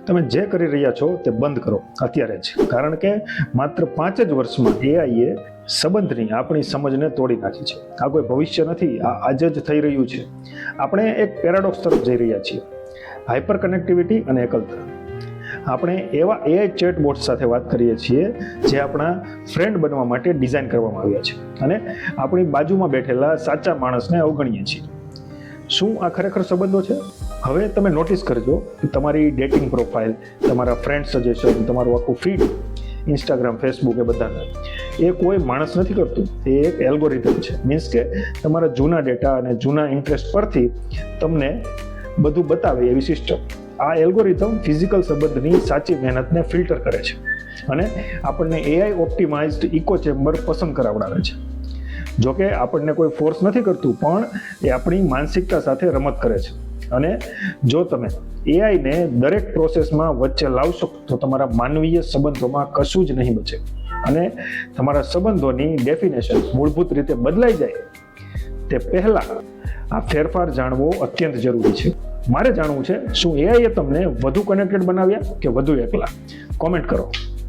તમે જે કરી રહ્યા છો તે બંધ કરો અત્યારે જ, કારણ કે માત્ર 5 જ વર્ષમાં એઆઈએ સંબંધની આપણી સમજને તોડી નાખી છે. આ કોઈ ભવિષ્ય નથી, આ આજે જ થઈ રહ્યું છે. આપણે એક પેરાડોક્સ તરફ જઈ રહ્યા છીએ, હાઇપર કનેક્ટિવિટી અને એકલતા. આપણે એવા એઆઈ ચેટબોટ્સ સાથે વાત કરીએ છીએ જે આપણા ફ્રેન્ડ બનવા માટે ડિઝાઇન કરવામાં આવ્યા છે, અને આપણી બાજુમાં બેઠેલા સાચા માણસને અવગણીએ છીએ. શું આ ખરેખર સંબંધો છે? હવે તમે નોટિસ કરજો કે તમારી ડેટિંગ પ્રોફાઇલ, તમારા ફ્રેન્ડ સજેશન, તમારું આખું ફીડ, ઇન્સ્ટાગ્રામ, ફેસબુક, એ બધાને એ કોઈ માણસ નથી કરતું, એ એક એલ્ગોરિધમ છે. મીન્સ કે તમારા જૂના ડેટા અને જૂના ઇન્ટરેસ્ટ પરથી તમને બધું બતાવે એવી સિસ્ટમ. આ એલ્ગોરિધમ ફિઝિકલ સંબંધની સાચી મહેનતને ફિલ્ટર કરે છે અને આપણને એઆઈ ઓપ્ટિમાઇઝ્ડ ઇકો ચેમ્બર પસંદ કરાવડાવે છે. જોકે આપણને કોઈ ફોર્સ નથી કરતું, પણ એ આપણી માનસિકતા સાથે રમત કરે છે. અને જો તમે એઆઈને દરેક પ્રોસેસમાં વચ્ચે લાવશો તો તમારા માનવીય સંબંધોમાં કશું જ નહીં બચે, અને તમારા સંબંધોની ડેફિનેશન મૂળભૂત રીતે બદલાઈ જાય તે પહેલા આ ફેરફાર જાણવો અત્યંત જરૂરી છે. મારે જાણવું છે, શું એઆઈએ તમને વધુ કનેક્ટેડ બનાવ્યા કે વધુ એકલા? કોમેન્ટ કરો.